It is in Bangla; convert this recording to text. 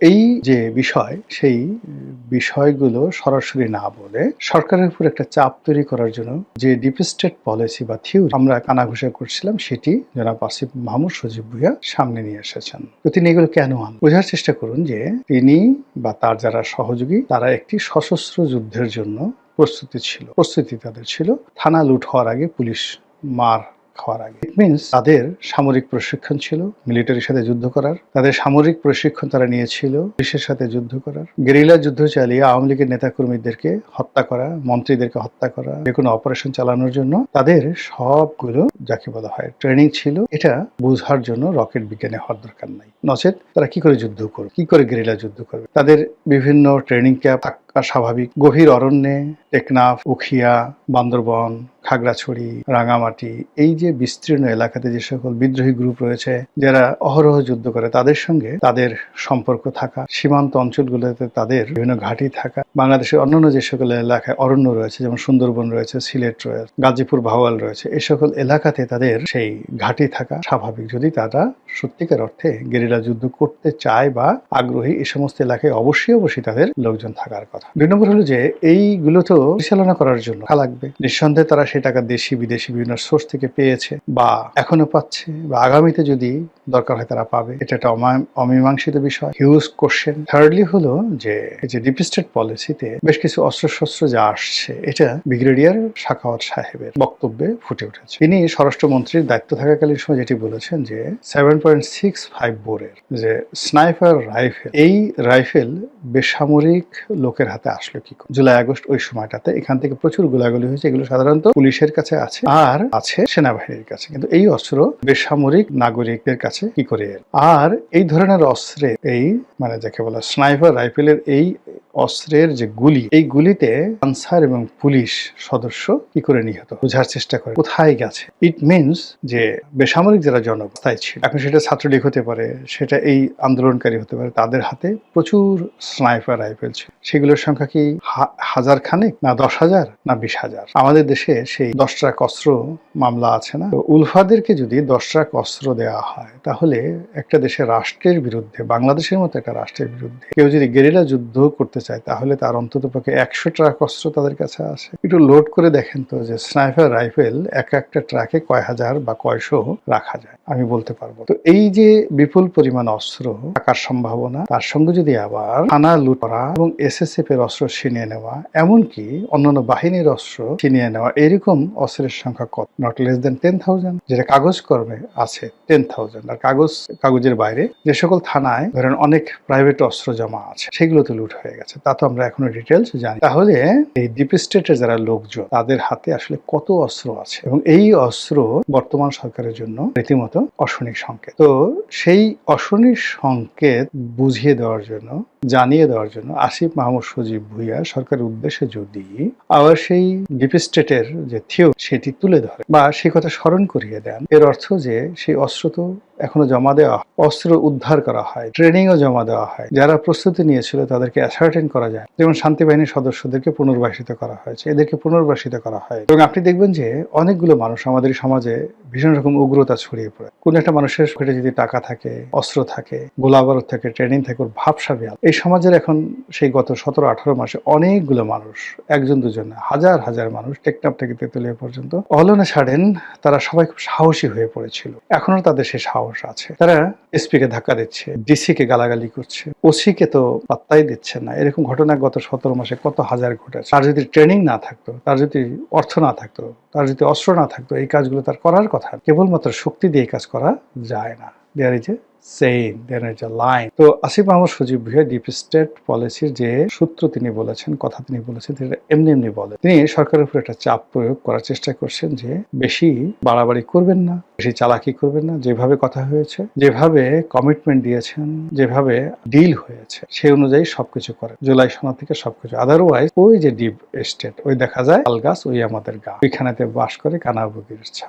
এই যে বিষয়, সেই বিষয়গুলো সরাসরি না বলে সরকারের উপর একটা চাপ তৈরি করার জন্য যে ডিপ স্টেট পলিসি বা থিওরি আমরা কানাঘুষা করছিলাম, সেটি জনাব আসিফ মাহমুদ সজীব ভুঁইয়া সামনে নিয়ে এসেছেন। তো তিনি এগুলো কেন আনলেন? বোঝার চেষ্টা করুন যে তিনি বা তার যারা সহযোগী তারা একটি সশস্ত্র যুদ্ধের জন্য প্রস্তুতি তাদের ছিল। থানা লুট হওয়ার আগে, পুলিশ মার খাওয়ার আগে। ইট মিনস তাদের সামরিক প্রশিক্ষণ ছিল মিলিটারির সাথে যুদ্ধ করার, তাদের সামরিক প্রশিক্ষণ তারা নিয়েছিল পুলিশের সাথে যুদ্ধ করার, গেরিলা যুদ্ধ চালিয়ে আওয়ামী লীগের নেতাকর্মীদেরকে হত্যা করা, মন্ত্রীদেরকে হত্যা করা, যে কোনো অপারেশন চালানোর জন্য তাদের সবগুলো যাকে বলা হয় ট্রেনিং ছিল। এটা বোঝার জন্য রকেট বিজ্ঞানে হওয়ার দরকার নাই, নচেত তারা কি করে যুদ্ধ করবে, কি করে গেরিলা যুদ্ধ করবে। তাদের বিভিন্ন ট্রেনিং ক্যাম্প স্বাভাবিক গভীর অরণ্যে, টেকনাফ, উখিয়া, বান্দরবন, খাগড়াছড়ি, রাঙামাটি, এই যে বিস্তীর্ণ এলাকাতে যে সকল বিদ্রোহী গ্রুপ রয়েছে যারা অহরহ যুদ্ধ করে, তাদের সঙ্গে তাদের সম্পর্ক থাকা, সীমান্ত অঞ্চলগুলোতে তাদের বিভিন্ন ঘাঁটি থাকা, বাংলাদেশের অন্যান্য যে সকল এলাকায় অরণ্য রয়েছে যেমন সুন্দরবন রয়েছে, সিলেট রয়েছে, গাজীপুর, ভাওয়াল রয়েছে, এই সকল এলাকাতে তাদের সেই ঘাঁটি থাকা স্বাভাবিক। যদি তারা সত্যিকার অর্থে গেরিলা যুদ্ধ করতে চায় বা আগ্রহী, এই সমস্ত এলাকায় অবশ্যই তাদের লোকজন থাকার কথা। 2 নম্বর হলো যে এইগুলো তো পরিচালনা করার জন্য টাকা লাগবে। নিঃসন্দেহে তারা সেই টাকা দেশি বিদেশি বিভিন্ন সোর্স থেকে পেয়েছে বা এখনো পাচ্ছে বা আগামীতে যদি দরকার হয় তারা পাবে। এটা একটা অমীমাংসিত বিষয়, হিউজ কোশ্চেন। থার্ডলি হলো যে এই যে ডিপ স্টেট পলিসিতে বেশ কিছু অস্ত্রশস্ত্র যা আসছে, এটা ব্রিগেডিয়ার সাখাওয়াত সাহেবের বক্তব্যে ফুটে উঠেছে। তিনি স্বরাষ্ট্রমন্ত্রীর দায়িত্ব থাকাকালীন সময় যেটি বলেছেন যে 7.65 বোরের যে স্নাইপার রাইফেল, এই রাইফেল বেসামরিক লোকের হাতে আসলো কি করে? জুলাই আগস্ট ওই সময়টাতে এখান থেকে প্রচুর গোলাগুলি হয়েছে। এগুলো সাধারণত পুলিশের কাছে আছে আর আছে সেনাবাহিনীর কাছে, কিন্তু এই অস্ত্র বেসামরিক নাগরিকদের কাছে কি করে এলো? আর এই ধরনের অস্ত্রে এই মানে যাকে বলা স্নাইপার রাইফেলের এই অস্ত্রের যে গুলি, এই গুলিতে আনসার এবং পুলিশ সদস্য কি করে নিহত, বোঝার চেষ্টা করে কোথায় গেছে। ইট মিনস যে বেসামরিক যারা জনগণতায় ছিল, এখন সেটা ছাত্রলীগ হতে পারে, সেটা এই আন্দোলনকারী হতে পারে, তাদের হাতে প্রচুর স্নাইপার রাইফেল ছিল। সেগুলোর সংখ্যা কি হাজার খানেক, না 10,000, না 20,000? আমাদের দেশে সেই 10 ট্রাক অস্ত্র মামলা আছে না? তো উলফাদেরকে যদি 10 ট্রাক অস্ত্র দেওয়া হয়, তাহলে একটা দেশের রাষ্ট্রের বিরুদ্ধে, বাংলাদেশের মতো একটা রাষ্ট্রের বিরুদ্ধে কেউ যদি গেরিলা যুদ্ধ করতে চায়, তাহলে তার অন্তত পক্ষে 100 ট্রাক অস্ত্র তাদের কাছে আছে। একটু লোড করে দেখেন তো যে স্নাইপার রাইফেল একটা ট্রাকে কয় হাজার বা কয়শো রাখা যায়, আমি বলতে পারবো। তো এই যে বিপুল পরিমাণ অস্ত্র থাকার সম্ভাবনা, তার সঙ্গে যদি আবার থানা লুট করা এবং SSF এর অস্ত্র ছিনিয়ে নেওয়া, এমনকি অন্যান্য বাহিনীর অস্ত্র ছিনিয়ে নেওয়া, এরকম অস্ত্রের সংখ্যা কত? Not less than 10,000। যেটা কাগজ কর্মে আছে 10,000। আর কাগজের বাইরে যে সকল থানায় ধরেন অনেক প্রাইভেট অস্ত্র জমা আছে, সেগুলো তো লুট হয়ে গেছে, তা তো আমরা এখনো ডিটেলস জানি। তাহলে এই ডিপ স্টেটের যারা লোকজন, তাদের হাতে আসলে কত অস্ত্র আছে, এবং এই অস্ত্র বর্তমান সরকারের জন্য রীতিমতো অশনিক সংকেত। তো সেই অশনিক সংকেত বুঝিয়ে দেওয়ার জন্য, জানিয়ে দেওয়ার জন্য আসিফ মাহমুদ সজীব ভুঁইয়া সরকারের উদ্দেশ্যে যদি আবার সেই ডিপ স্টেটের যে থিওরি সেটি তুলে ধরে বা সেই কথা স্মরণ করিয়ে দেন, এর অর্থ যে সেই অস্ত্র তো এখনো জমা দেওয়া, অস্ত্র উদ্ধার করা হয়, ট্রেনিংও জমা দেওয়া হয়, যারা প্রস্তুতি নিয়েছিল তাদেরকে অ্যাসার্টেন করা যায়। যেমন শান্তি বাহিনীর সদস্যদেরকে পুনর্বাসিত করা হয়েছে, এদেরকে পুনর্বাসিত করা হয়। এবং আপনি দেখবেন যে অনেকগুলো মানুষ আমাদের সমাজে ভীষণ রকম উগ্রতা ছড়িয়ে পড়ে। কোন একটা মানুষের পেটে যদি টাকা থাকে, অস্ত্র থাকে, গোলাবারুদ থাকে, ট্রেনিং থাকে, ওর ভাবসাবে এই সমাজের এখন সেই গত 17-18 মাসে অনেকগুলো মানুষ, একজন দুজন না, হাজার মানুষ, টেকনাফ থেকে তেতুলিয়া পর্যন্ত অল অন এ সাডেন তারা সবাই খুব সাহসী হয়ে পড়েছিল। এখনো তাদের সেই সাহস আছে। তারা SP কে ধাক্কা দিচ্ছে, DC কে গালাগালি করছে, OC কে তো পাত্তাই দিচ্ছে না। এরকম ঘটনা গত 17 মাসে কত হাজার ঘটেছে। তার যদি ট্রেনিং না থাকতো, তার যদি অর্থ না থাকতো, তার যদি অস্ত্র না থাকতো, এই কাজগুলো তার করার কথা। কেবলমাত্র শক্তি দিয়ে এই কাজ করা যায় না। There is a saying, there is a line. তো আসিফ মাহমুদ সজীব ভুঁইয়া ডিপ স্টেট পলিসির যে সূত্র তিনি বলেছেন, কথা তিনি বলেছেন, এমনি বলে তিনি সরকারের উপর একটা চাপ প্রয়োগ করার চেষ্টা করছেন যে বেশি বাড়াবাড়ি করবেন না, বেশি চালাকি করবেন না, যেভাবে কথা হয়েছে, যেভাবে কমিটমেন্ট দিয়েছেন, যেভাবে ডিল হয়েছে, সেই অনুযায়ী সবকিছু করে, জুলাই সনদ থেকে সবকিছু। আদারওয়াইজ ওই যে ডিপ স্টেট, ওই দেখা যায় তাল গাছ, ওই আমাদের গা, ওইখানেতে বাস করে কানাবগির ছাপ।